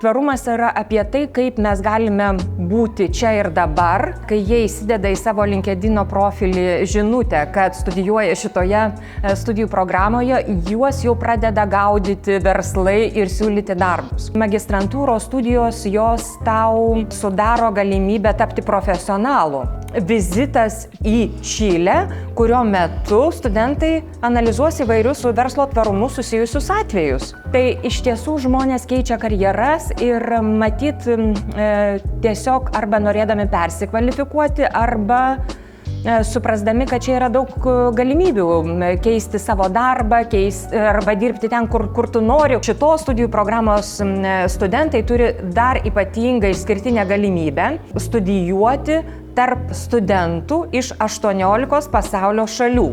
Tvarumas yra apie tai, kaip mes galime būti čia ir dabar, kai jie įsideda į savo LinkedIn profilį žinutę, kad studijuoja šitoje studijų programoje, juos jau pradeda gaudyti verslai ir siūlyti darbus. Magistrantūros studijos jos tau sudaro galimybę tapti profesionalu. Vizitas į Čilę, kurio metu studentai analizuos įvairius su verslo tvarumu susijusius atvejus. Tai iš tiesų žmonės keičia karjeras ir matyt tiesiog arba norėdami persikvalifikuoti, arba suprasdami, kad čia yra daug galimybių keisti savo darbą, arba dirbti ten, kur tu nori. Šitos studijų programos studentai turi dar ypatingą išskirtinę galimybę studijuoti tarp studentų iš 18 pasaulio šalių.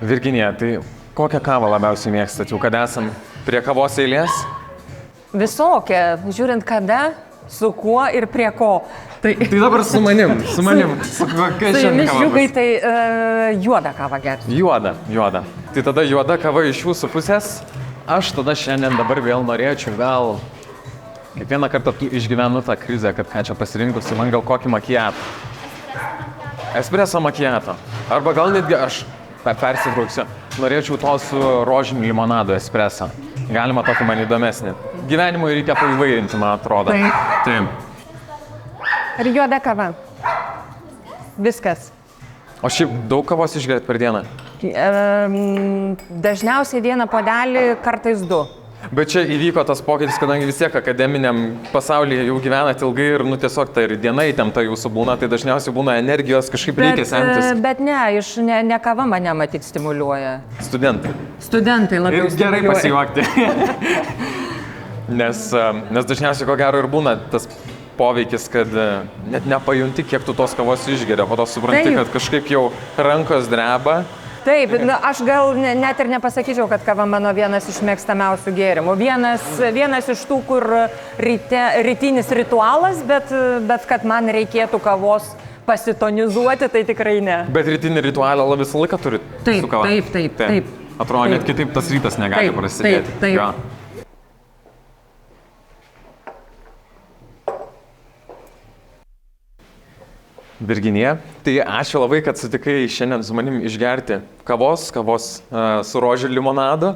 Virginija, tai kokią kavą labiausiai mėgstat, jau kad esam prie kavos eilės? Visokia, žiūrint kada, su kuo ir prie ko. Tai dabar su manim. Su kokia šiandien kava bus? Tai juodą kavą gerti. Juoda. Tai tada juoda kava iš jūsų pusės. Aš tada šiandien dabar vėl norėčiau gal kiekvieną kartą išgyvenu tą krizę, kad ką čia pasirinkusi, man gal kokį makiatą. Espresso makiatą. Arba gal netgi aš persitrauksiu. Norėčiau to su rožiniu limonadu espresso. Galima tokį man įdomesnį. Gyvenimui reikia paįvairinti, man atrodo. Taip. Ir juoda kava. Viskas. O šiaip daug kavos išgeriat per dieną? Dažniausiai vieną puodelį, kartais 2. Bet čia įvyko tas pokytis, kadangi vis tiek akademiniam pasaulyje jau gyvenat ilgai ir tiesiog ta ir diena įtempta jūsų būna, tai dažniausiai būna energijos, kažkaip reikia semtis. Bet ne kava mane matyt stimuliuoja. Studentai labiau stimuliuoja. Gerai pasijuokti. Nes dažniausiai ko gero ir būna tas poveikis, kad net nepajunti, kiek tu tos kavos išgeria, po to supranti, kad kažkaip jau rankos dreba. Taip, aš gal net ir nepasakyčiau, kad kava mano vienas iš mėgstamiausių gėrimų. Vienas iš tų, kur rytinis ritualas, bet kad man reikėtų kavos pasitonizuoti, tai tikrai ne. Bet rytinį ritualą visą laiką turi su kava? Taip. Atrodo, net kitaip tas rytas negali prasidėti. Taip. Virginija, tai ačiū labai, kad sutikai šiandien su manim išgerti kavos su rožių limonadu.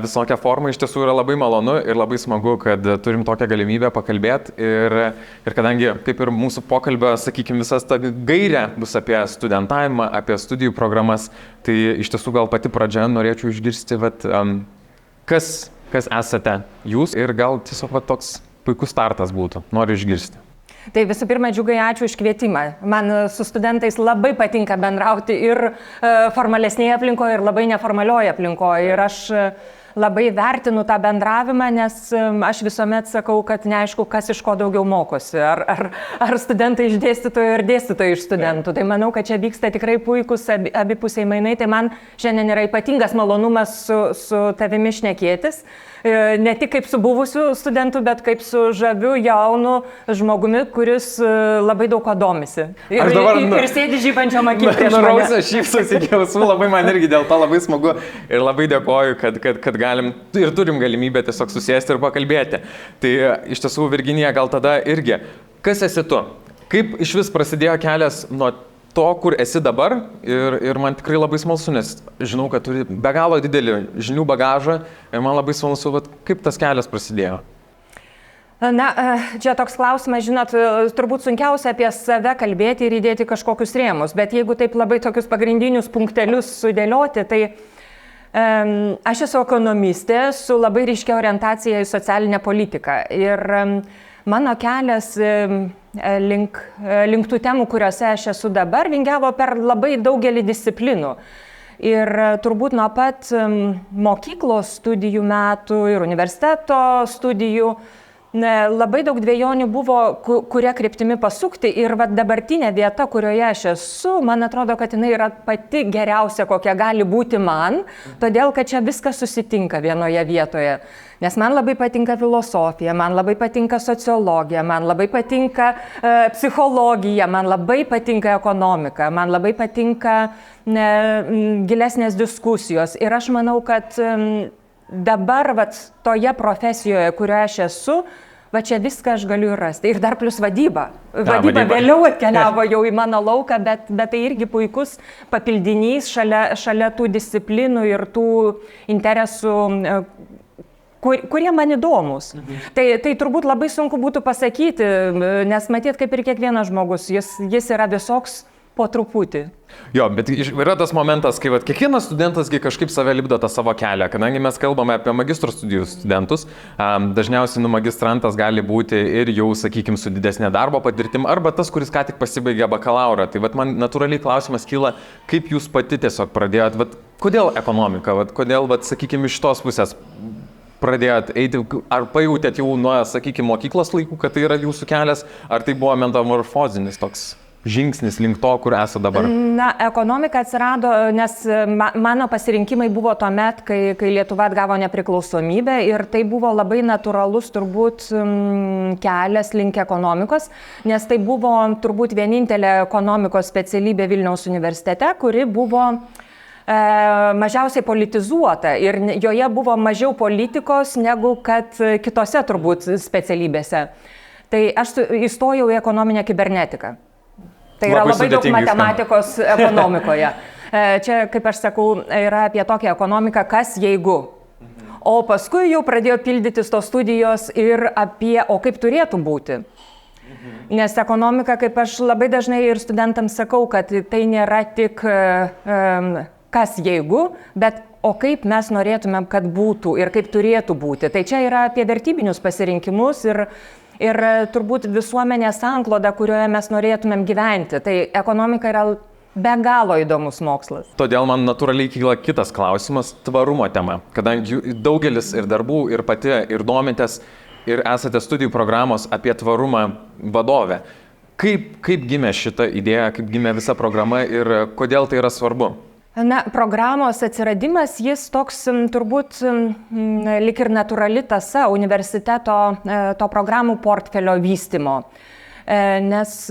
Visokią formą iš tiesų yra labai malonu ir labai smagu, kad turim tokią galimybę pakalbėti. Ir kadangi, kaip ir mūsų pokalbio, sakykime, visas ta gairė bus apie studentavimą, apie studijų programas, tai iš tiesų gal pati pradžia norėčiau išgirsti, kas esate jūs ir gal tiesiog toks puikus startas būtų. Noriu išgirsti. Tai visų pirma, Džiugai, ačiū už kvietimą. Man su studentais labai patinka bendrauti ir formalesnėje aplinkoje, ir labai neformalioje aplinkoje. Ir aš labai vertinu tą bendravimą, nes aš visuomet sakau, kad neaišku, kas iš ko daugiau mokosi. Ar studentai iš dėstytojų, ar dėstytojai iš studentų. Tai manau, kad čia vyksta tikrai puikus abipusiai mainai. Tai man šiandien yra ypatingas malonumas su tavimi šnekėtis. Ne tik kaip su buvusiu studentu, bet kaip su žaviu jaunu žmogumi, kuris labai daug ko domisi. Ir sėdi žybančiom akim prieš mane. Rausia, šypsosi jausmų, labai man irgi dėl to labai smagu ir labai dėkoju, kad galim ir turim galimybę tiesiog susėsti ir pakalbėti. Tai iš tiesų, Virginija, gal tada irgi, kas esi tu? Kaip iš vis prasidėjo kelias nuo to, kur esi dabar ir man tikrai labai smalsu, nes žinau, kad turi be galo didelį žinių bagažą ir man labai smalsu, kaip tas kelias prasidėjo. Na, čia toks klausimas, žinot, turbūt sunkiausia apie save kalbėti ir įdėti kažkokius rėmus, bet jeigu taip labai tokius pagrindinius punktelius sudėlioti, tai aš esu ekonomistė su labai ryškia orientacija į socialinę politiką ir mano kelias link tų temų, kuriuose aš esu dabar, vingiavo per labai daugelį disciplinų. Ir turbūt nuo pat mokyklos studijų metų ir universiteto studijų Labai daug dviejonių buvo, kuria kryptimi pasukti ir dabartinė vieta, kurioje aš esu, man atrodo, kad jinai yra pati geriausia, kokia gali būti man, todėl kad čia viskas susitinka vienoje vietoje. Nes man labai patinka filosofija, man labai patinka sociologija, man labai patinka psichologija, man labai patinka ekonomika, man labai patinka gilesnės diskusijos. Ir aš manau, kad dabar toje profesijoje, kurioje aš esu, čia viską aš galiu rasti. Ir dar plus vadyba. Vadyba vėliau atkeliavo jau į mano lauką, bet tai irgi puikus papildinys šalia tų disciplinų ir tų interesų, kurie man įdomus. Tai turbūt labai sunku būtų pasakyti, nes matyt, kaip ir kiekvienas žmogus, jis yra visoks po truputį. Jo, bet yra tas momentas, kai kiekvienas studentas kažkaip save lipdo tą savo kelią, kadangi mes kalbame apie magistro studijų studentus, dažniausiai magistrantas gali būti ir jau, sakykime, su didesnė darbo patirtim, arba tas, kuris ką tik pasibaigė bakalaurą. Tai man natūraliai klausimas kyla, kaip jūs pati tiesiog pradėjot, kodėl ekonomika, kodėl, sakykime, iš tos pusės pradėjot eiti, ar pajautėt jau nuo, sakykime, mokyklos laikų, kad tai yra jūsų kelias, ar tai buvo metamorfozinis toks žingsnis link to, kur esate dabar? Ekonomika atsirado, nes mano pasirinkimai buvo tuomet, kai Lietuva atgavo nepriklausomybę ir tai buvo labai natūralus turbūt kelias link ekonomikos, nes tai buvo turbūt vienintelė ekonomikos specialybė Vilniaus universitete, kuri buvo mažiausiai politizuota ir joje buvo mažiau politikos negu kad kitose turbūt specialybėse. Tai aš įstojau į ekonominę kibernetiką. Tai yra labai daug matematikos ekonomikoje. Čia, kaip aš sakau, yra apie tokią ekonomiką, kas jeigu. O paskui jau pradėjo pildytis tos studijos ir apie, o kaip turėtų būti. Nes ekonomika, kaip aš labai dažnai ir studentams sakau, kad tai nėra tik kas jeigu, bet o kaip mes norėtumėm, kad būtų ir kaip turėtų būti. Tai čia yra apie vertybinius pasirinkimus ir turbūt visuomenės sankloda, kurioje mes norėtumėm gyventi. Tai ekonomika yra be galo įdomus mokslas. Todėl man natūraliai kyla kitas klausimas - tvarumo tema. Kadangi daugelis ir darbų, ir pati, ir domitės, ir esate studijų programos apie tvarumą vadovė. Kaip gimė šita idėja, kaip gimė visa programa ir kodėl tai yra svarbu? Programos atsiradimas, jis toks turbūt lik ir natūrali tąsa universiteto to programų portfelio vystymo. Nes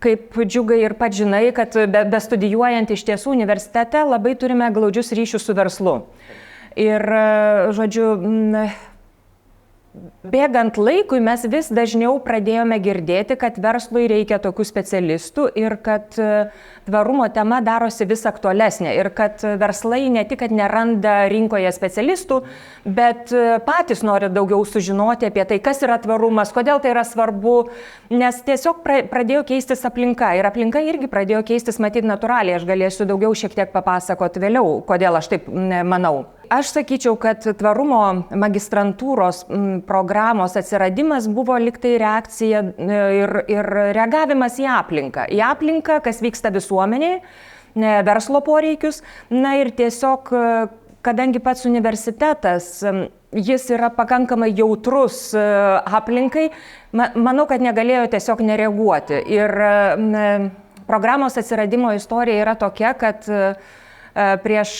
kaip Džiugai ir pats žinai, kad bestudijuojant iš tiesų universitete labai turime glaudžius ryšius su verslu. Ir, žodžiu, bėgant laikui mes vis dažniau pradėjome girdėti, kad verslui reikia tokių specialistų ir kad tvarumo tema darosi vis aktualesnė ir kad verslai ne tik, kad neranda rinkoje specialistų, bet patys nori daugiau sužinoti apie tai, kas yra tvarumas, kodėl tai yra svarbu, nes tiesiog pradėjo keistis aplinka ir aplinka irgi pradėjo keistis matyt natūraliai, aš galėsiu daugiau šiek tiek papasakoti vėliau, kodėl aš taip manau. Aš sakyčiau, kad tvarumo magistrantūros programos atsiradimas buvo liktai reakcija ir reagavimas į aplinką, kas vyksta visuomeniai, verslo poreikius. Na ir tiesiog, kadangi pats universitetas, jis yra pakankamai jautrus aplinkai, manau, kad negalėjo tiesiog nereaguoti. Ir programos atsiradimo istorija yra tokia, kad prieš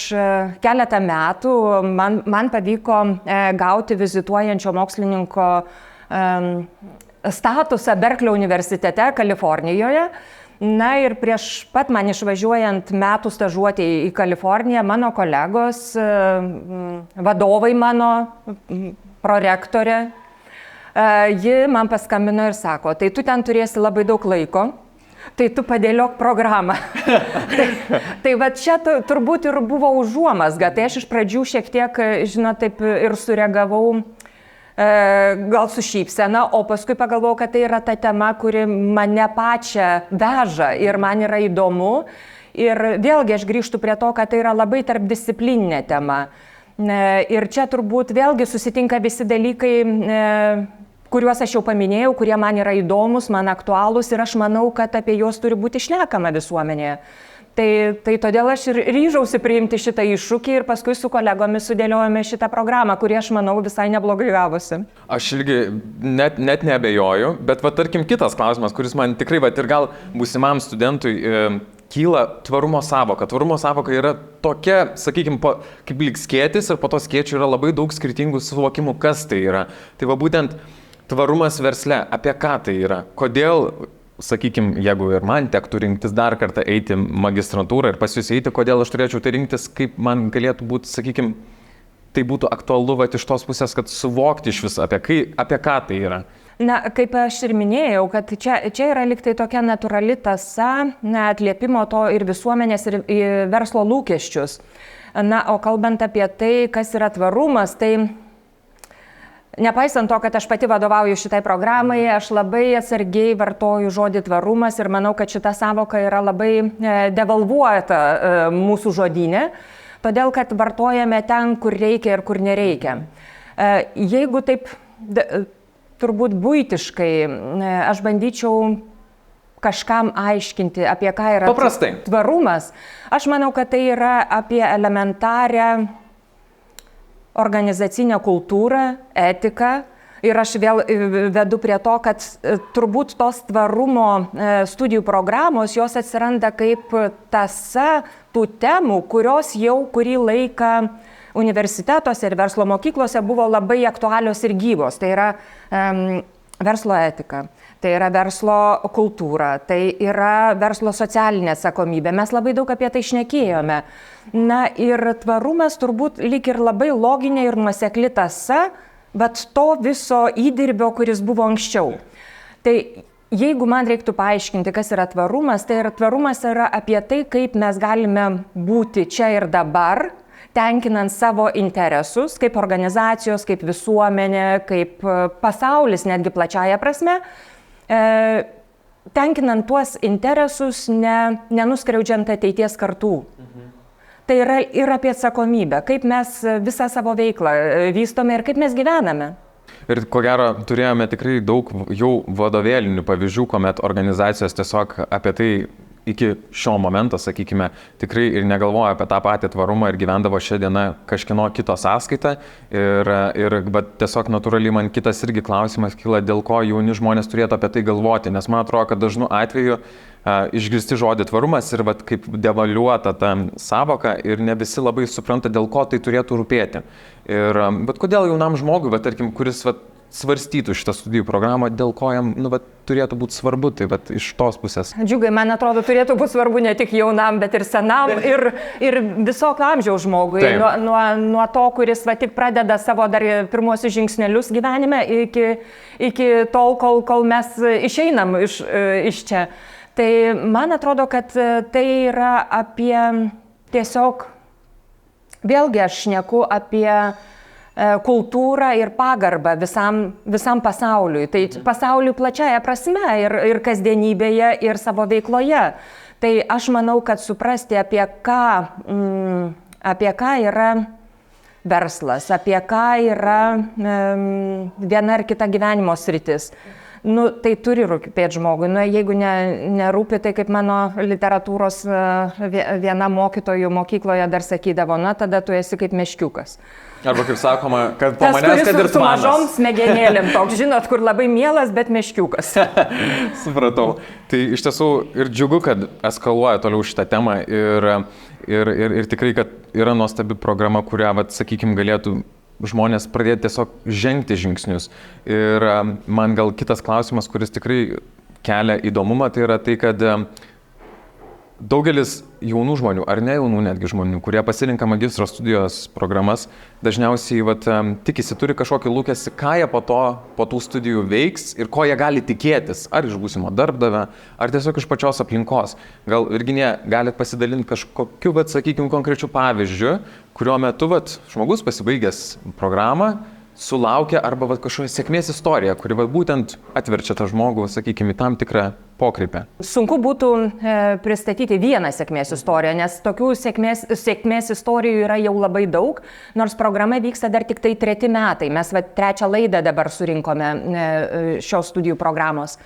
keletą metų man pavyko gauti vizituojančio mokslininko statusą Berklio universitete Kalifornijoje. Na ir prieš pat man išvažiuojant metų stažuotį į Kaliforniją, mano kolegos, vadovai mano, prorektorė, ji man paskambino ir sako, tai tu ten turėsi labai daug laiko. Tai tu padėliok programą. tai va čia turbūt ir buvo užuomazga. Tai aš iš pradžių šiek tiek, žinot, taip ir sureagavau gal su šypsena, o paskui pagalvojau, kad tai yra ta tema, kuri mane pačią veža ir man yra įdomu. Ir vėlgi aš grįžtu prie to, kad tai yra labai tarpdisciplininė tema. Ir čia turbūt vėlgi susitinka visi dalykai, kuriuos aš jau paminėjau, kurie man yra įdomus, man aktualūs ir aš manau, kad apie juos turi būti šnekama visuomenėje. Tai todėl aš ir ryžausi priimti šitą iššūkį ir paskui su kolegomis sudėliojome šitą programą, kuri, aš manau, visai neblogai gavosi. Aš irgi net neabejoju, bet va, tarkim kitas klausimas, kuris man tikrai va, ir gal būsimam studentui kyla tvarumo sąvoka. Tvarumo sąvoka yra tokia, sakykime, kaip lyg skėtis ir po to skėčių yra labai daug skirtingų suvokimų, kas tai yra. Tai va būtent tvarumas versle, apie ką tai yra, kodėl, sakykime, jeigu ir man tektų rinktis dar kartą eiti magistrantūrą ir pas jūs eiti, kodėl aš turėčiau tai rinktis, kaip man galėtų būti, sakykime, tai būtų aktualu va, iš tos pusės, kad suvokti iš viso, apie ką tai yra. Na, kaip aš ir minėjau, kad čia yra liktai tokia natūrali tąsa, atliepimo to ir visuomenės, ir verslo lūkesčius. Na, o kalbant apie tai, kas yra tvarumas, tai nepaisant to, kad aš pati vadovauju šitai programai, aš labai atsargiai vartoju žodį tvarumas ir manau, kad šita sąvoka yra labai devalvuota mūsų žodyne, todėl kad vartojame ten, kur reikia ir kur nereikia. Jeigu taip turbūt buitiškai aš bandyčiau kažkam aiškinti, apie ką yra tvarumas, aš manau, kad tai yra apie elementarią organizacinę kultūrą, etiką ir aš vėl vedu prie to, kad turbūt tos tvarumo studijų programos, jos atsiranda kaip tąsa tų temų, kurios jau kurį laiką universitetuose ir verslo mokyklose buvo labai aktualios ir gyvos. Tai yra verslo etika, tai yra verslo kultūra, tai yra verslo socialinė atsakomybė. Mes labai daug apie tai šnekėjome. Na ir tvarumas turbūt lyg ir labai loginė ir nuosekli tąsa, bet to viso įdirbio, kuris buvo anksčiau. Tai jeigu man reiktų paaiškinti, kas yra tvarumas, tai tvarumas yra apie tai, kaip mes galime būti čia ir dabar, tenkinant savo interesus, kaip organizacijos, kaip visuomenė, kaip pasaulis, netgi plačiaja prasme, tenkinant tuos interesus, nenuskriaudžiant ateities kartų. Tai yra ir apie atsakomybę, kaip mes visą savo veiklą vystome ir kaip mes gyvename. Ir ko gero turėjome tikrai daug jau vadovėlinių pavyzdžių, kuomet organizacijos tiesiog apie tai iki šio momento, sakykime, tikrai ir negalvoja apie tą patį tvarumą ir gyvendavo šią dieną kažkieno kito sąskaitą. Bet tiesiog natūraliai man kitas irgi klausimas kyla, dėl ko jauni žmonės turėtų apie tai galvoti, nes man atrodo, kad dažnu atveju išgirsti žodį tvarumas ir kaip devaluota ta sąvoka ir ne visi labai supranta, dėl ko tai turėtų rūpėti. Bet kodėl jaunam žmogui, tarkim, kuris svarstytų šitą studijų programą, dėl ko jam turėtų būti svarbu, tai iš tos pusės. Džiugai, man atrodo, turėtų būti svarbu ne tik jaunam, bet ir senam ir visokio amžiaus žmogui. Nuo to, kuris tik pradeda savo dar pirmuosius žingsnelius gyvenime, iki tol, kol mes išeinam iš čia. Tai man atrodo, kad tai yra apie tiesiog, vėlgi aš šneku apie kultūrą ir pagarbą visam pasauliui. Tai pasauliui plačiaja prasme ir kasdienybėje, ir savo veikloje. Tai aš manau, kad suprasti, apie ką yra verslas, apie ką yra viena ar kita gyvenimo sritis. Tai turi rūpėti žmogui. Jeigu nerūpi, tai kaip mano literatūros viena mokytojų mokykloje dar sakydavo, tada tu esi kaip meškiukas. Arba kaip sakoma, kad po manęs, kad ir su mažom smegenėlėm toks, žinot, kur labai mielas, bet meškiukas. Supratau. Tai iš tiesų ir džiugu, kad eskaluoja toliau šitą temą ir tikrai, kad yra nuostabi programa, kurią, sakykime, galėtų žmonės pradėti tiesiog žengti žingsnius. Ir man gal kitas klausimas, kuris tikrai kelia įdomumą, tai yra tai, kad daugelis jaunų žmonių, ar ne jaunų netgi žmonių, kurie pasirinka magistro studijos programas, dažniausiai tikisi, turi kažkokį lūkestį, ką jie po tų studijų veiks ir ko jie gali tikėtis, ar iš būsimo darbdavio, ar tiesiog iš pačios aplinkos. Gal, Virginija, galit pasidalinti kažkokiu, sakykime, konkrečiu pavyzdžiu, kurio metu žmogus pasibaigęs programą sulaukia arba kažkokia sėkmės istorija, kuri būtent atverčia tą žmogų, sakykime, į tam tikrą pokrypę? Sunku būtų pristatyti vieną sėkmės istoriją, nes tokių sėkmės istorijų yra jau labai daug, nors programa vyksta dar tik tai 3 metai. Mes 3 laidą dabar surinkome šios studijų programos.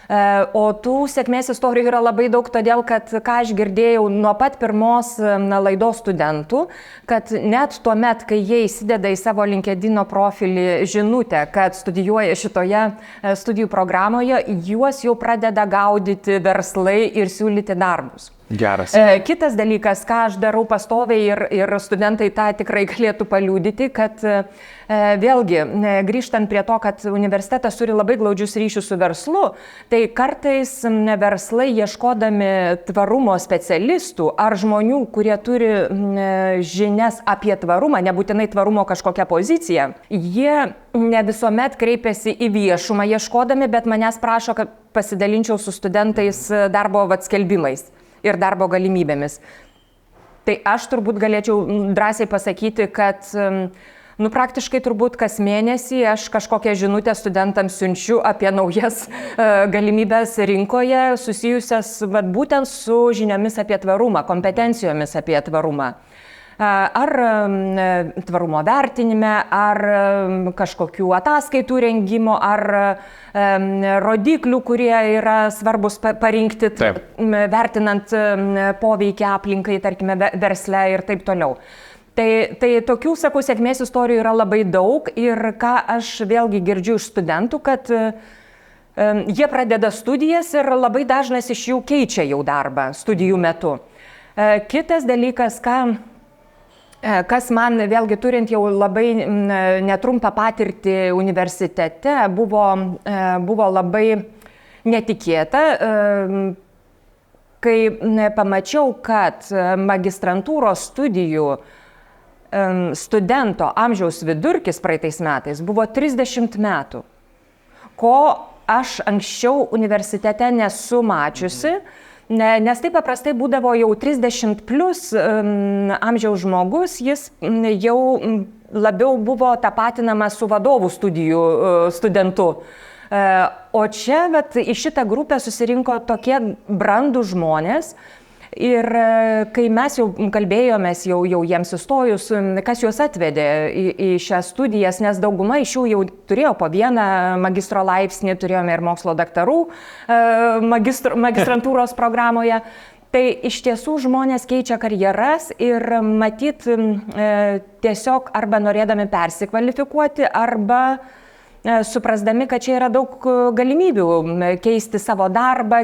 O tų sėkmės istorijų yra labai daug, todėl kad, ką aš girdėjau nuo pat pirmos laidos studentų, kad net tuo met, kai jie įsideda į savo LinkedIn profilį žinutę, kad studijuoja šitoje studijų programoje, juos jau pradeda gaudyti verslai ir siūlyti darbus. Geras. Kitas dalykas, ką aš darau pastoviai ir studentai tą tikrai galėtų paliudyti, kad vėlgi, grįžtant prie to, kad universitetas turi labai glaudžius ryšius su verslu, tai kartais verslai ieškodami tvarumo specialistų ar žmonių, kurie turi žinias apie tvarumą, nebūtinai tvarumo kažkokią poziciją, jie ne visuomet kreipiasi į viešumą ieškodami, bet manęs prašo, kad pasidalinčiau su studentais darbo skelbimais ir darbo galimybėmis. Tai aš turbūt galėčiau drąsiai pasakyti, kad praktiškai turbūt kas mėnesį aš kažkokią žinutę studentams siunčiu apie naujas galimybės rinkoje susijusias būtent su žiniomis apie tvarumą, kompetencijomis apie tvarumą. Ar tvarumo vertinime, ar kažkokių ataskaitų rengimo, ar rodiklių, kurie yra svarbus parinkti, vertinant poveikį aplinkai, tarkime, versle ir taip toliau. Tai tokių, sakau, sėkmės istorijų yra labai daug ir ką aš vėlgi girdžiu iš studentų, kad jie pradeda studijas ir labai dažnas iš jų keičia jau darbą studijų metu. Kitas dalykas, kas man vėlgi turint jau labai netrumpą patirtį universitete, buvo labai netikėta, kai pamačiau, kad magistrantūros studijų studento amžiaus vidurkis praeitais metais buvo 30 metų, ko aš anksčiau universitete nesu mačiusi. Nes taip paprastai būdavo jau 30 plus amžiaus žmogus, jis jau labiau buvo tapatinamas su vadovų studijų studentu. O čia į šitą grupę susirinko tokie brandų žmonės ir kai mes jau kalbėjomės, jau jiems įstojus, kas juos atvedė į šias studijas, nes dauguma iš jų jau turėjo po vieną magistro laipsnį, turėjome ir mokslo daktarų magistrantūros programoje. Tai iš tiesų žmonės keičia karjeras ir matyt tiesiog arba norėdami persikvalifikuoti, arba suprasdami, kad čia yra daug galimybių keisti savo darbą,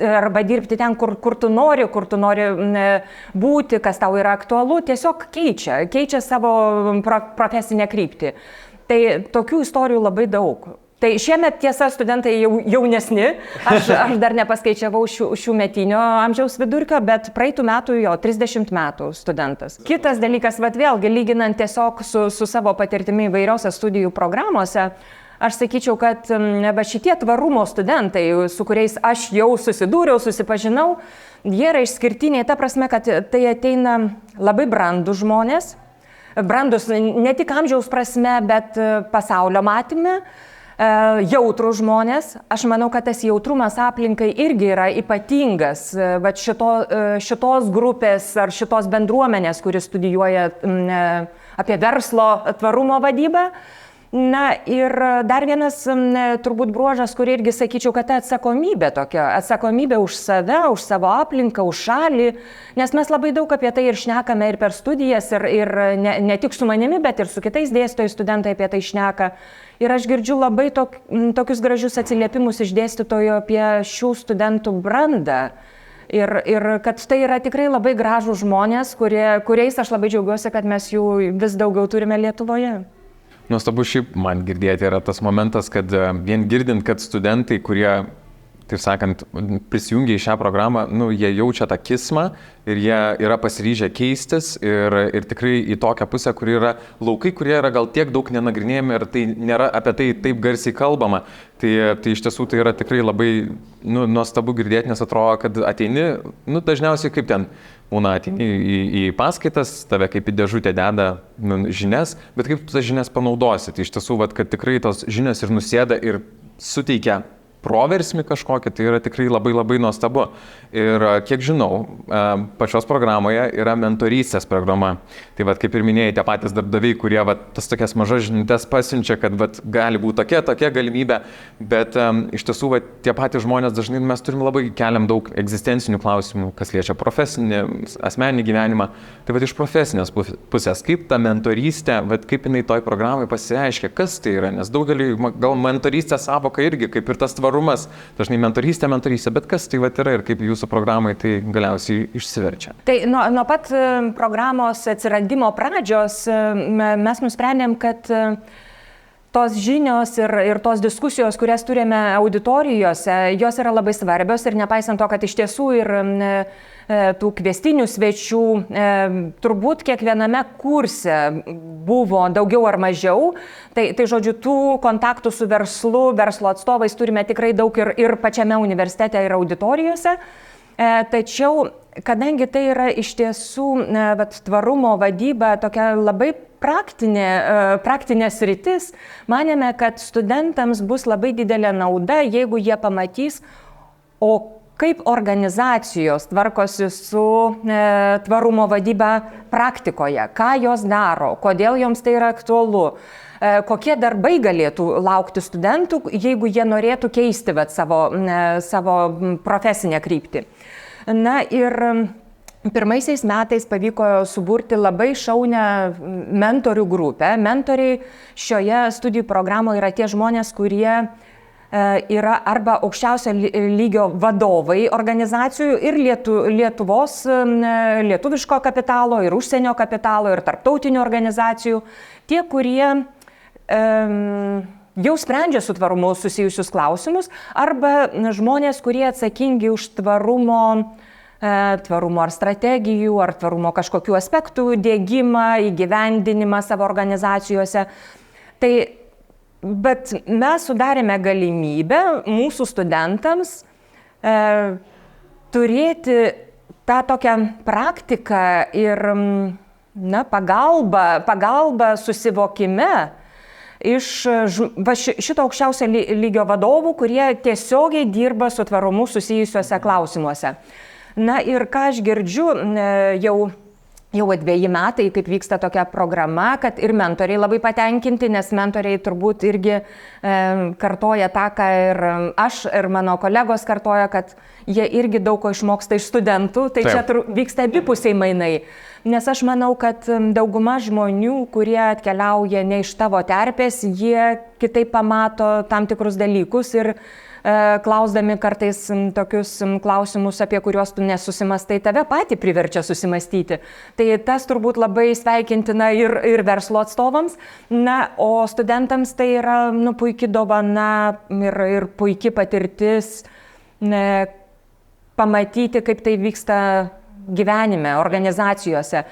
arba dirbti ten, kur tu nori būti, kas tau yra aktualu, tiesiog keičia savo profesinę kryptį. Tai tokių istorijų labai daug. Tai šiemet, tiesa, studentai jau jaunesni, aš dar nepaskaičiavau šių metinio amžiaus vidurkio, bet praeitų metų 30 metų studentas. Kitas dalykas, vėlgi, lyginant tiesiog su savo patirtimi įvairiose studijų programuose, aš sakyčiau, kad šitie tvarumo studentai, su kuriais aš jau susidūriau, susipažinau, jie yra išskirtiniai, ta prasme, kad tai ateina labai brandų žmonės, brandus ne tik amžiaus prasme, bet pasaulio matyme, jautrų žmonės. Aš manau, kad tas jautrumas aplinkai irgi yra ypatingas, bet šitos grupės ar šitos bendruomenės, kuris studijuoja apie verslo tvarumo vadybą. Na ir dar vienas turbūt bruožas, kur irgi sakyčiau, kad ta atsakomybė už save, už savo aplinką, už šalį, nes mes labai daug apie tai ir šnekame ir per studijas, ir ne tik su manimi, bet ir su kitais dėstytojais studentai apie tai šneka. Ir aš girdžiu labai tokius gražius atsiliepimus iš dėstytojų apie šių studentų brandą. Ir kad tai yra tikrai labai gražūs žmonės, kuriais aš labai džiaugiuosi, kad mes jų vis daugiau turime Lietuvoje. Nuostabu šiaip man girdėti yra tas momentas, kad vien girdint, kad studentai, kurie, taip sakant, prisijungia į šią programą, jie jaučia tą kismą ir jie yra pasiryžę keistis ir tikrai į tokią pusę, kur yra laukai, kurie yra gal tiek daug nenagrinėjami ir tai nėra apie tai taip garsiai kalbama. Tai iš tiesų tai yra tikrai labai nuostabu girdėti, nes atrodo, kad ateini, dažniausiai kaip ten, būna ateini į paskaitas, tave kaip į dėžutę deda žinias, bet kaip tu tas žinias panaudosi. Tai iš tiesų, kad tikrai tos žinias ir nusėda ir suteikia proversmį kažkokį, tai yra tikrai labai labai nuostabu. Ir kiek žinau, pačios programoje yra mentorystės programa. Tai kaip ir minėjai, tie patys darbdaviai, kurie tas tokias mažas žinutes pasiunčia, kad gali būti tokia galimybė, bet iš tiesų tie patys žmonės dažnai mes turim labai keliam daug egzistencinių klausimų, kas liečia profesinį, asmeninį gyvenimą. Tai iš profesinės pusės, kaip ta mentorystė, kaip jinai toj programai pasireiškia, kas tai yra, nes daugeliui gal mentorystės savoka irgi, kaip ir tas tvarumas, dažnai mentorystė, bet kas tai yra ir kaip jūsų programai tai galiausiai išsiverčia. Tai nuo pat programos atsiradimo pradžios mes nusprendėm, kad tos žinios ir tos diskusijos, kurias turime auditorijose, jos yra labai svarbios ir nepaisant to, kad iš tiesų ir tų kviestinių svečių turbūt kiekviename kurse buvo daugiau ar mažiau, tai žodžiu, tų kontaktų su verslu, verslo atstovais turime tikrai daug ir pačiame universitete ir auditorijose. Tačiau, kadangi tai yra iš tiesų tvarumo vadyba tokia labai praktinė sritis, manėme, kad studentams bus labai didelė nauda, jeigu jie pamatys, o kaip organizacijos tvarkosi su tvarumo vadyba praktikoje, ką jos daro, kodėl joms tai yra aktualu, kokie darbai galėtų laukti studentų, jeigu jie norėtų keisti savo profesinę kryptį. Na ir pirmaisiais metais pavyko suburti labai šaunią mentorių grupę. Mentoriai šioje studijų programoje yra tie žmonės, kurie yra arba aukščiausio lygio vadovai organizacijų ir Lietuvos, lietuviško kapitalo, ir užsienio kapitalo, ir tarptautinių organizacijų. Tie, kurie jau sprendžia su tvarumu susijusius klausimus, arba žmonės, kurie atsakingi už tvarumo ar strategijų, ar tvarumo kažkokių aspektų dėgymą, įgyvendinimą savo organizacijose. Bet mes sudarėme galimybę mūsų studentams turėti tą tokią praktiką ir pagalbą susivokime iš šito aukščiausio lygio vadovų, kurie tiesiogiai dirba su tvarumu susijusiuose klausimuose. Na ir ką aš girdžiu jau 2 metai, kaip vyksta tokia programa, kad ir mentoriai labai patenkinti, nes mentoriai turbūt irgi kartoja tą, ką ir aš, ir mano kolegos kartoja, kad jie irgi daug ko išmoksta iš studentų, tai čia vyksta abipusiai mainai. Nes aš manau, kad dauguma žmonių, kurie atkeliauja ne iš tavo terpės, jie kitaip pamato tam tikrus dalykus ir klausdami kartais tokius klausimus, apie kuriuos tu nesusimastai, tave patį priverčia susimastyti. Tai tas turbūt labai sveikintina ir verslo atstovams, o studentams tai yra puikia dovana ir puikia patirtis pamatyti, kaip tai vyksta gyvenime, organizacijose.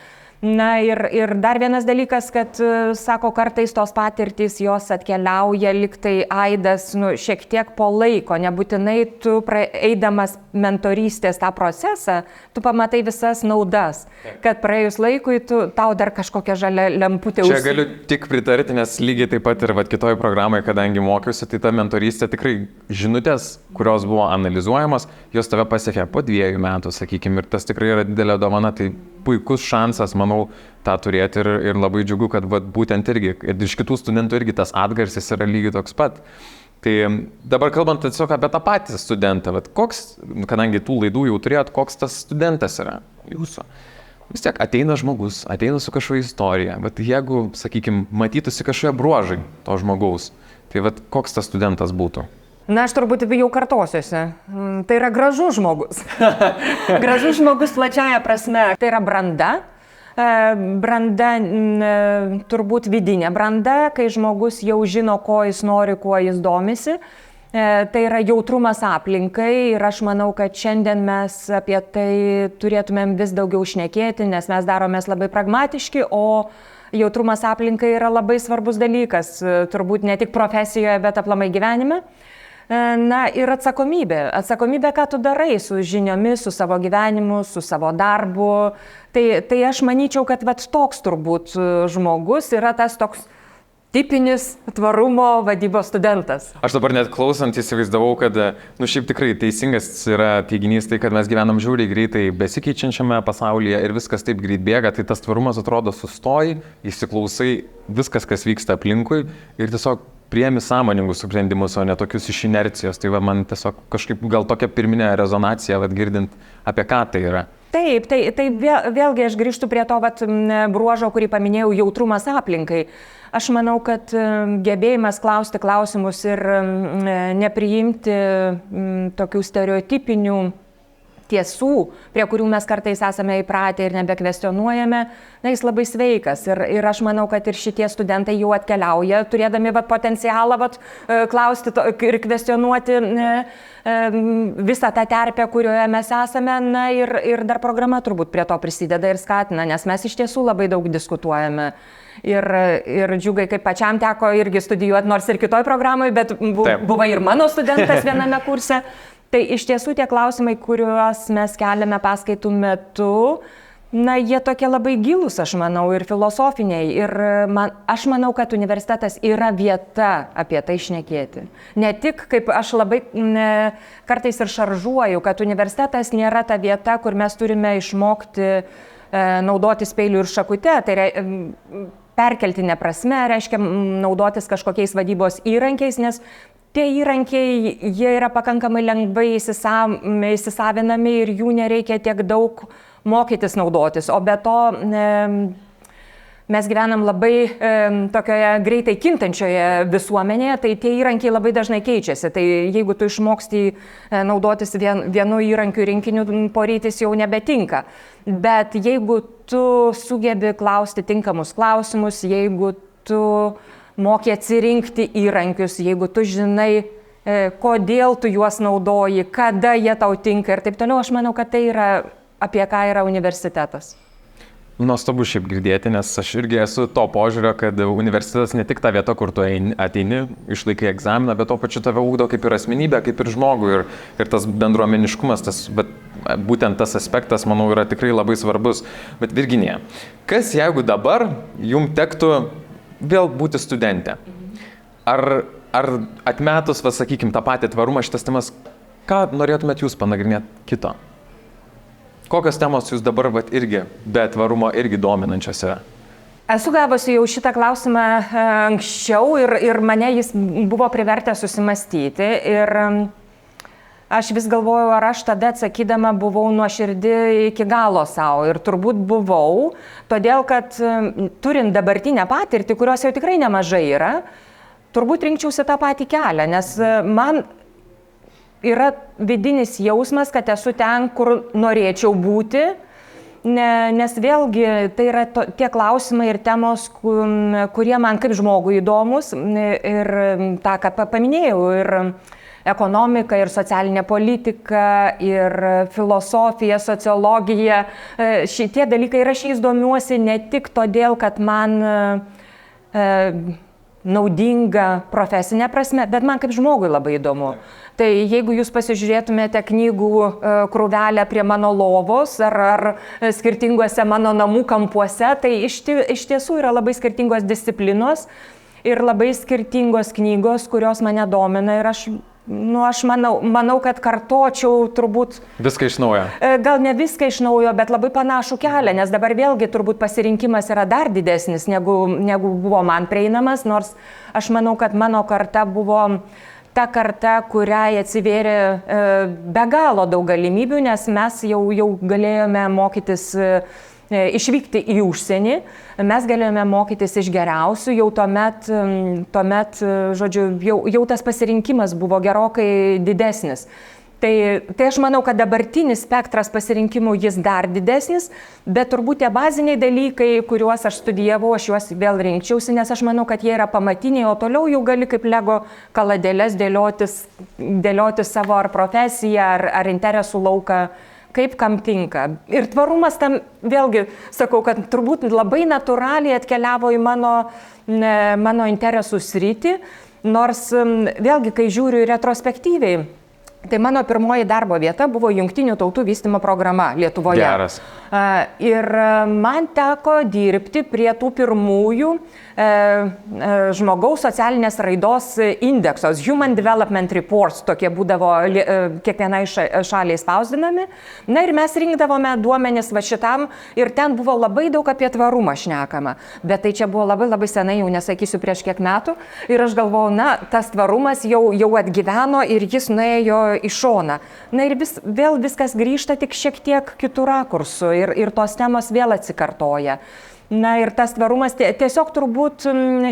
Na ir dar vienas dalykas, kad, sako, kartais tos patirtys jos atkeliauja liktai aidas šiek tiek po laiko, nebūtinai tu eidamas mentorystės tą procesą, tu pamatai visas naudas, kad praėjus laikui tau dar kažkokia žalia lemputė užsidega. Čia galiu tik pritarti, nes lygiai taip pat ir kitoje programoje, kadangi mokiausi, tai ta mentorystė tikrai žinutės, kurios buvo analizuojamos, jos tave pasiekė po 2 metų, sakykime, ir tas tikrai yra didelė dovana, tai puikus šansas, manau, tą turėti ir labai džiugu, kad būtent irgi, ir iš kitų studentų irgi tas atgarsis yra lygiai toks pat. Tai dabar kalbant tiesiog apie tą patį studentą, koks, kadangi tų laidų jau turėjot, koks tas studentas yra jūsų? Vis tiek ateina žmogus, ateina su kažkokia istorija, bet jeigu, sakykime, matytųsi kažkokie bruožai to žmogaus, tai koks tas studentas būtų? Na, aš turbūt jau kartosiuosi. Tai yra gražus žmogus. Gražus žmogus plačiaja prasme. Tai yra branda. Branda, turbūt vidinė branda, kai žmogus jau žino, ko jis nori, kuo jis domisi. Tai yra jautrumas aplinkai ir aš manau, kad šiandien mes apie tai turėtumėm vis daugiau šnekėti, nes mes daromės labai pragmatiški, o jautrumas aplinkai yra labai svarbus dalykas, turbūt ne tik profesijoje, bet aplamai gyvenime. na ir atsakomybė. Atsakomybė, ką tu darai su žiniomis, su savo gyvenimu, su savo darbu. Tai aš manyčiau, kad vat toks turbūt žmogus yra tas toks tipinis tvarumo vadybos studentas. Aš dabar net klausant įsivaizdavau, kad, šiaip tikrai teisingas yra teiginys tai, kad mes gyvenam žiauriai greitai besikeičiančiame pasaulyje ir viskas taip greit bėga, tai tas tvarumas atrodo sustoji, įsiklausai viskas, kas vyksta aplinkui ir tiesiog priemi sąmoningus sprendimus, o ne tokius iš inercijos. Tai man tiesiog kažkaip gal tokia pirminė rezonacija, girdint, apie ką tai yra. Taip, tai vėlgi aš grįžtu prie to bruožo, kurį paminėjau, jautrumas aplinkai. Aš manau, kad gebėjimas klausti klausimus ir nepriimti tokių stereotipinių tiesų, prie kurių mes kartais esame įpratę ir nebekvestionuojame, jis labai sveikas. Ir aš manau, kad ir šitie studentai jau atkeliauja, turėdami potencialą klausti ir kvestionuoti visą tą terpę, kurioje mes esame. Ir dar programa turbūt prie to prisideda ir skatina, nes mes iš tiesų labai daug diskutuojame. Ir džiugai, kaip pačiam teko irgi studijuoti, nors ir kitoj programai, bet buvo ir mano studentas viename kurse. Tai iš tiesų tie klausimai, kuriuos mes keliame paskaitų metu, jie tokie labai gilūs, aš manau, ir filosofiniai. Ir aš manau, kad universitetas yra vieta apie tai šnekėti. Ne tik, kaip aš labai kartais ir šaržuoju, kad universitetas nėra ta vieta, kur mes turime išmokti naudotis peiliu ir šakute. Tai perkeltinė prasme reiškia naudotis kažkokiais vadybos įrankiais, nes tie įrankiai, jie yra pakankamai lengvai įsisavinami ir jų nereikia tiek daug mokytis naudotis. O be to mes gyvenam labai tokioje greitai kintančioje visuomenėje, tai tie įrankiai labai dažnai keičiasi. Tai jeigu tu išmoksti naudotis vienu įrankiu rinkiniu, porytis jau nebetinka. Bet jeigu tu sugebi klausti tinkamus klausimus, jeigu tu moki atsirinkti įrankius, jeigu tu žinai, kodėl tu juos naudoji, kada jie tau tinka ir taip toliau, aš manau, kad tai yra apie ką yra universitetas. Nuostabu šiaip girdėti, nes aš irgi esu to požiūrio, kad universitetas ne tik ta vieta, kur tu ateini, išlaikai egzaminą, bet to pačiu tave ugdo kaip ir asmenybę, kaip ir žmogų ir tas bendruomeniškumas, bet būtent tas aspektas, manau, yra tikrai labai svarbus. Bet Virginija, kas jeigu dabar jums tektų vėl būti studentė? Ar atmetus, sakykime, tą patį tvarumą šitas temas, ką norėtumėt jūs panagrinėti kito? Kokios temos jūs dabar irgi be tvarumo irgi dominančios yra? Esu gavusi jau šitą klausimą anksčiau ir mane jis buvo privertęs susimastyti. Ir aš vis galvojau, ar aš tada atsakydama buvau nuoširdi iki galo savo. Ir turbūt buvau, todėl kad turint dabartinę patirtį, kurios jau tikrai nemažai yra, turbūt rinkčiausi tą patį kelią, nes man yra vidinis jausmas, kad esu ten, kur norėčiau būti, nes vėlgi tai yra tie klausimai ir temos, kurie man kaip žmogui įdomus ir tą, ką paminėjau, ir ekonomika, ir socialinė politika, ir filosofija, sociologija. Šitie dalykai ir aš jais domiuosi ne tik todėl, kad man naudinga profesinė prasme, bet man kaip žmogui labai įdomu. Tai jeigu jūs pasižiūrėtumėte knygų krūvelę prie mano lovos ar skirtinguose mano namų kampuose, tai iš tiesų yra labai skirtingos disciplinos ir labai skirtingos knygos, kurios mane domina ir aš manau, kad kartočiau turbūt... Viską iš naujo. Gal ne viską iš naujo, bet labai panašų kelią, nes dabar vėlgi turbūt pasirinkimas yra dar didesnis, negu buvo man prieinamas, nors aš manau, kad mano karta buvo ta karta, kuriai atsivėrė be galo daug galimybių, nes mes jau galėjome mokytis, išvykti į užsienį, mes galėjome mokytis iš geriausių, jau tuomet, žodžiu, jau tas pasirinkimas buvo gerokai didesnis. Tai aš manau, kad dabartinis spektras pasirinkimų jis dar didesnis, bet turbūt tie baziniai dalykai, kuriuos aš studijavau, aš juos vėl rinkčiausi, nes aš manau, kad jie yra pamatiniai, o toliau jau gali kaip Lego kaladėles dėlioti savo ar profesiją, ar interesų lauką, kaip kam tinka. Ir tvarumas tam, vėlgi sakau, kad turbūt labai natūraliai atkeliavo į mano interesų sritį. Nors vėlgi, kai žiūriu retrospektyviai, tai mano pirmoji darbo vieta buvo Jungtinių tautų vystymo programa Lietuvoje. Geras. Ir man teko dirbti prie tų pirmųjų žmogaus socialinės raidos indeksos, Human Development Reports, tokie būdavo kiekvienai šaliai spausdinami. Na ir mes rinkdavome duomenis va šitam ir ten buvo labai daug apie tvarumą šnekama. Bet tai čia buvo labai senai, jau nesakysiu prieš kiek metų. Ir aš galvojau, na, tas tvarumas jau atgyveno ir jis nuėjo į šoną. Na ir vėl viskas grįžta tik šiek tiek kitų rakursų ir tos temos vėl atsikartoja. Na ir tas tvarumas tiesiog turbūt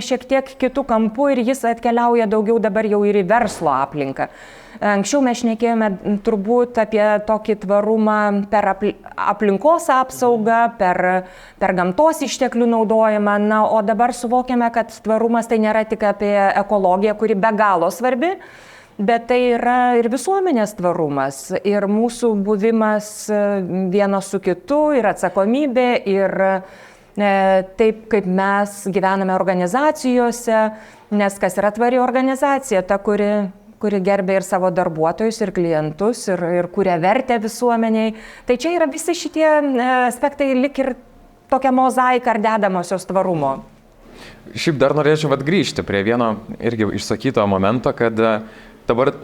šiek tiek kitų kampų ir jis atkeliauja daugiau dabar jau ir į verslo aplinką. Anksčiau mes šnekėjome turbūt apie tokį tvarumą per aplinkos apsaugą, per gamtos išteklių naudojimą, na, o dabar suvokiame, kad tvarumas tai nėra tik apie ekologiją, kuri be galo svarbi, bet tai yra ir visuomenės tvarumas, ir mūsų buvimas vieno su kitu, ir atsakomybė, ir taip, kaip mes gyvename organizacijose, nes kas yra tvari organizacija, ta, kuri gerbia ir savo darbuotojus, ir klientus, ir kuria vertę visuomeniai. Tai čia yra visi šitie aspektai lik ir tokia mozaika ar dedamosios tvarumo. Šiaip dar norėčiau grįžti prie vieno irgi išsakyto momento, kad dabar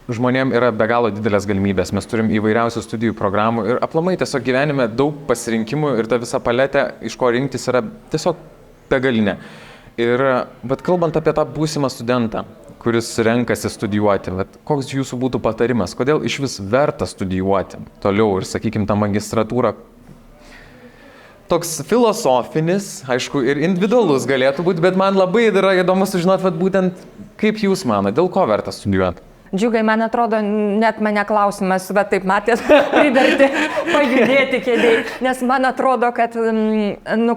žmonėm yra be galo didelės galimybės, mes turim įvairiausių studijų programų ir aplamai tiesiog gyvenime daug pasirinkimų ir ta visa paletė, iš ko rinktis, yra tiesiog begalinė. Ir kalbant apie tą būsimą studentą, kuris renkasi studijuoti, koks jūsų būtų patarimas, kodėl iš vis verta studijuoti toliau ir, sakykime, tą magistratūrą? Toks filosofinis, aišku, ir individualus galėtų būti, bet man labai yra įdomu sužinoti, būtent kaip jūs manote, dėl ko verta studijuoti? Džiugai, man atrodo, net mane klausimas, taip matėt, privertė pajudėti kėdėj, nes man atrodo, kad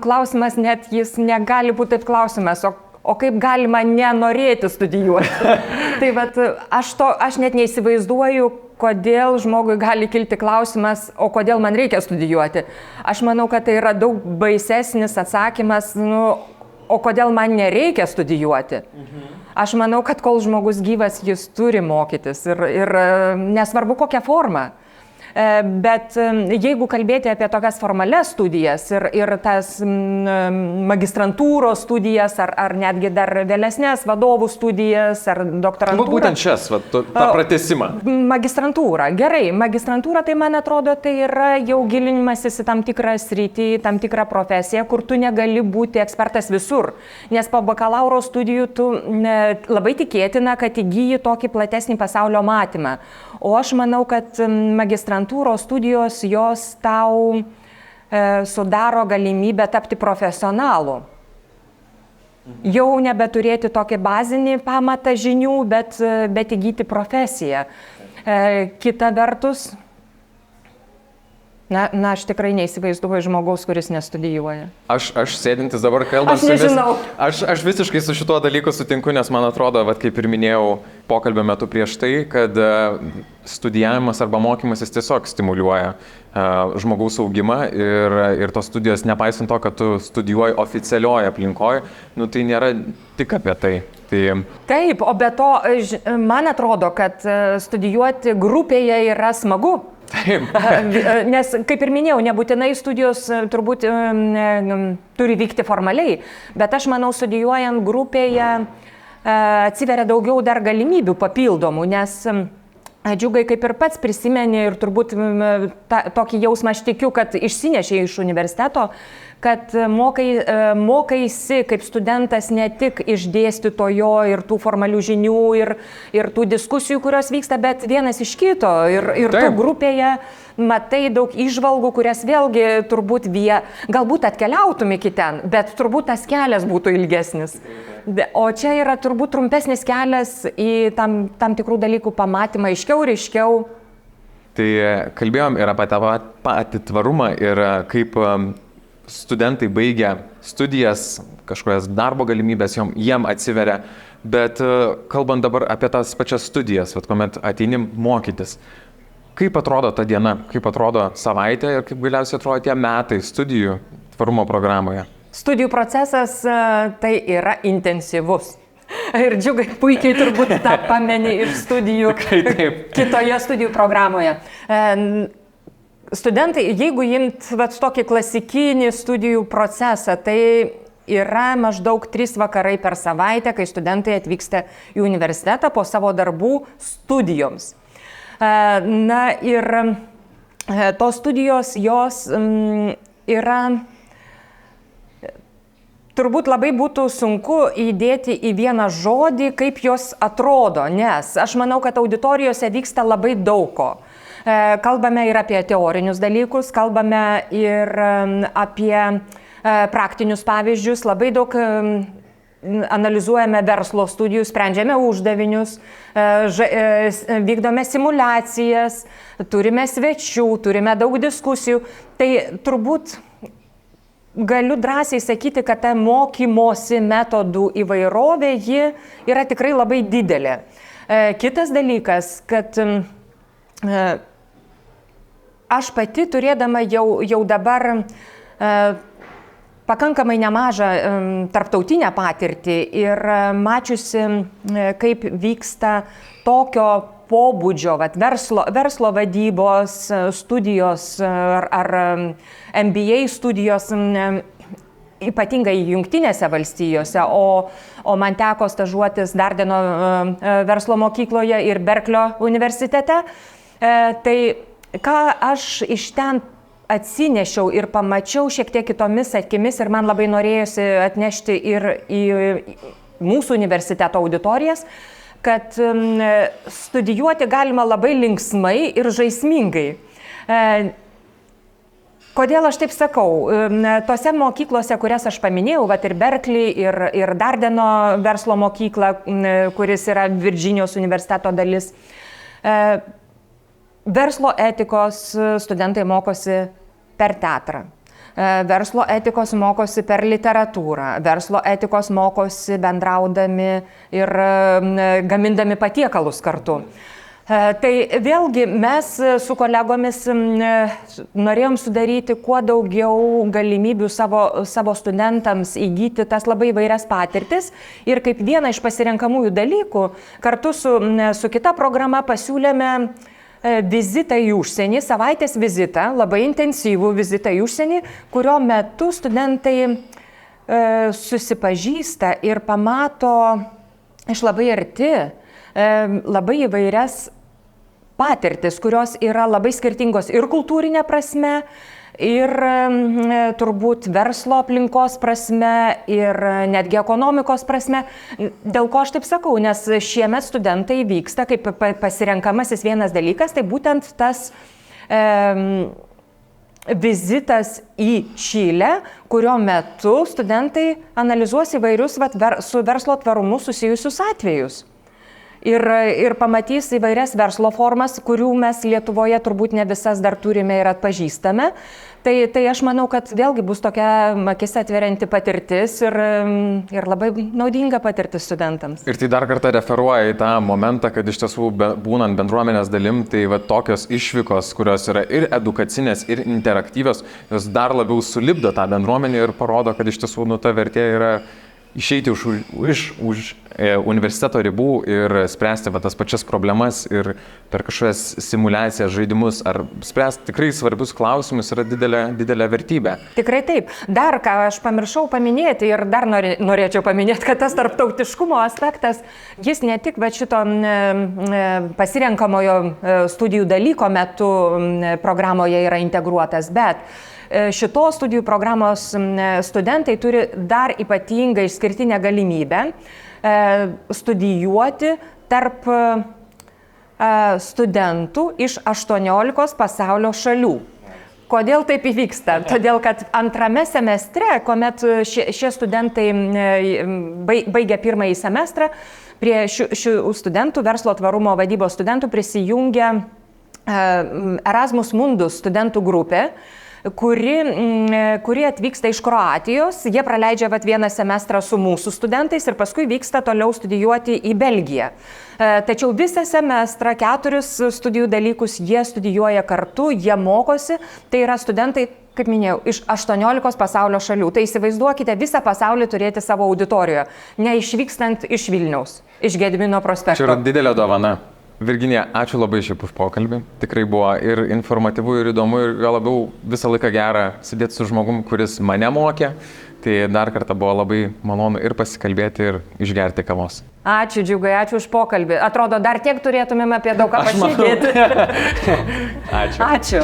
klausimas net jis negali būti taip klausimas, o kaip galima nenorėti studijuoti. Tai aš net neįsivaizduoju, kodėl žmogui gali kilti klausimas, o kodėl man reikia studijuoti. Aš manau, kad tai yra daug baisesnis atsakymas, o kodėl man nereikia studijuoti. Aš manau, kad kol žmogus gyvas, jis turi mokytis ir nesvarbu kokią formą. Bet jeigu kalbėti apie tokias formalias studijas ir tas magistrantūros studijas ar netgi dar vėlesnės vadovų studijas ar doktorantūrą. Būtent šias, tą pratesimą. Magistrantūra. Gerai, magistrantūra tai man atrodo tai yra jau gilinimasis į tam tikrą sritį, tam tikrą profesiją, kur tu negali būti ekspertas visur. Nes po bakalauro studijų tu labai tikėtina, kad įgyji tokį platesnį pasaulio matymą. O aš manau, kad magistrantūros studijos jos tau sudaro galimybę tapti profesionalu. Jau nebeturėti tokį bazinį pamatą žinių, bet įgyti profesiją. Kita vertus, aš tikrai neįsivaizduoju žmogaus, kuris nestudijuoja. Aš sėdintis dabar kalbant su jumis, aš visiškai su šituo dalyku sutinku, nes man atrodo, kaip ir minėjau pokalbio metu prieš tai, kad studijavimas arba mokymasis tiesiog stimuliuoja žmogaus augimą ir tos studijos, nepaisant to, kad tu studijuoji oficialioje aplinkoje, tai nėra tik apie tai. Taip, o be to, man atrodo, kad studijuoti grupėje yra smagu. Taip. Nes, kaip ir minėjau, nebūtinai studijos turbūt turi vykti formaliai, bet aš manau, studijuojant grupėje atsiveria daugiau dar galimybių papildomų, nes Džiugai, kaip ir pats prisimeni ir turbūt tokį jausmą aš tikiu, kad išsinešė iš universiteto, kad mokaisi kaip studentas ne tik iš dėstytojo ir tų formalių žinių ir tų diskusijų, kurios vyksta, bet vienas iš kito ir tu grupėje matai daug įžvalgų, kurias vėlgi turbūt galbūt atkeliautum iki ten, bet turbūt tas kelias būtų ilgesnis. O čia yra turbūt trumpesnis kelias į tam tikrų dalykų pamatymą aiškiau ir aiškiau. Tai kalbėjom ir apie tą patį tvarumą ir kaip studentai baigia studijas, kažkokias darbo galimybės jiem atsiveria, bet kalbant dabar apie tas pačias studijas, kuomet ateinim mokytis, kaip atrodo ta diena, kaip atrodo savaitė ir kaip galiausiai atrodo tie metai studijų tvarumo programoje? Studijų procesas tai yra intensyvus. Ir Džiugai puikiai turbūt tą pameni iš studijų, kitoje studijų programoje. Studentai, jeigu imt tokį klasikinį studijų procesą, tai yra maždaug 3 vakarai per savaitę, kai studentai atvyksta į universitetą po savo darbų studijoms. Na ir tos studijos, jos yra, turbūt labai būtų sunku įdėti į vieną žodį, kaip jos atrodo, nes aš manau, kad auditorijose vyksta labai daug ko. Kalbame ir apie teorinius dalykus, kalbame ir apie praktinius pavyzdžius, labai daug analizuojame verslo studijų, sprendžiame uždavinius, vykdome simulacijas, turime svečių, turime daug diskusijų. Tai turbūt galiu drąsiai sakyti, kad ta mokymosi metodų įvairovė, ji yra tikrai labai didelė. Kitas dalykas, kad aš pati turėdama jau dabar pakankamai nemažą tarptautinę patirtį ir mačiusi, kaip vyksta tokio pobūdžio, verslo vadybos studijos ar MBA studijos, ypatingai Jungtinėse valstijose, o man teko stažuotis Dardeno verslo mokykloje ir Berklio universitete, tai ką aš iš ten atsinešiau ir pamačiau šiek tiek kitomis akimis ir man labai norėjosi atnešti ir į mūsų universiteto auditorijas, kad studijuoti galima labai linksmai ir žaismingai. Kodėl aš taip sakau? Tose mokyklose, kurias aš paminėjau, ir Berkeley, ir Dardeno verslo mokykla, kuris yra Virdžinijos universiteto dalis, verslo etikos studentai mokosi per teatrą, verslo etikos mokosi per literatūrą, verslo etikos mokosi bendraudami ir gamindami patiekalus kartu. Tai vėlgi mes su kolegomis norėjom sudaryti kuo daugiau galimybių savo studentams įgyti tas labai įvairias patirtis ir kaip vieną iš pasirenkamųjų dalykų kartu su kita programa pasiūlėme vizitą į užsienį, savaitės vizitą, labai intensyvų vizitą į užsienį, kurio metu studentai susipažįsta ir pamato iš labai arti labai įvairias patirtis, kurios yra labai skirtingos ir kultūrinė prasme, ir turbūt verslo aplinkos prasme, ir netgi ekonomikos prasme. Dėl ko aš taip sakau, nes šiemet studentai vyksta kaip pasirenkamasis vienas dalykas, tai būtent tas vizitas į Čilę, kurio metu studentai analizuos įvairius su verslo tvarumu susijusius atvejus. Ir pamatys įvairias verslo formas, kurių mes Lietuvoje turbūt ne visas dar turime ir atpažįstame. Tai aš manau, kad vėlgi bus tokia akis atverianti patirtis ir labai naudinga patirtis studentams. Ir tai dar kartą referuoja į tą momentą, kad iš tiesų būnant bendruomenės dalim, tai tokios išvykos, kurios yra ir edukacinės, ir interaktyvios, jos dar labiau sulipdo tą bendruomenę ir parodo, kad iš tiesų ta vertė yra išeiti už universiteto ribų ir spręsti tas pačias problemas ir per kažkokias simulacijas, žaidimus ar spręsti tikrai svarbius klausimus yra didelė vertybė. Tikrai taip. Dar ką aš pamiršau paminėti ir dar norėčiau paminėti, kad tas tarptautiškumo aspektas, jis ne tik šito pasirenkamojo studijų dalyko metu programoje yra integruotas, bet šitos studijų programos studentai turi dar ypatingą išskirtinę galimybę studijuoti tarp studentų iš 18 pasaulio šalių. Kodėl taip įvyksta? Todėl, kad antrame semestre, kuomet šie studentai baigia pirmąjį semestrą, prie šių studentų, verslo tvarumo vadybos studentų prisijungia Erasmus Mundus studentų grupė, kuri atvyksta iš Kroatijos, jie praleidžia vieną semestrą su mūsų studentais ir paskui vyksta toliau studijuoti į Belgiją. Tačiau visą semestrą 4 studijų dalykus jie studijuoja kartu, jie mokosi, tai yra studentai kaip minėjau, iš 18 pasaulio šalių. Tai įsivaizduokite visą pasaulį turėti savo auditorijoje, neišvykstant iš Vilniaus, iš Gedimino prospekto. Čia yra didelė dovana. Virginija, ačiū labai šiaip už pokalbį. Tikrai buvo ir informatyvu, ir įdomu, ir gal labiau visą laiką gera sėdėti su žmogum, kuris mane mokė. Tai dar kartą buvo labai malonu ir pasikalbėti, ir išgerti kavos. Ačiū, Džiugai, ačiū už pokalbį. Atrodo, dar tiek turėtumėm apie daug ką pašnekėti. Ačiū. Ačiū.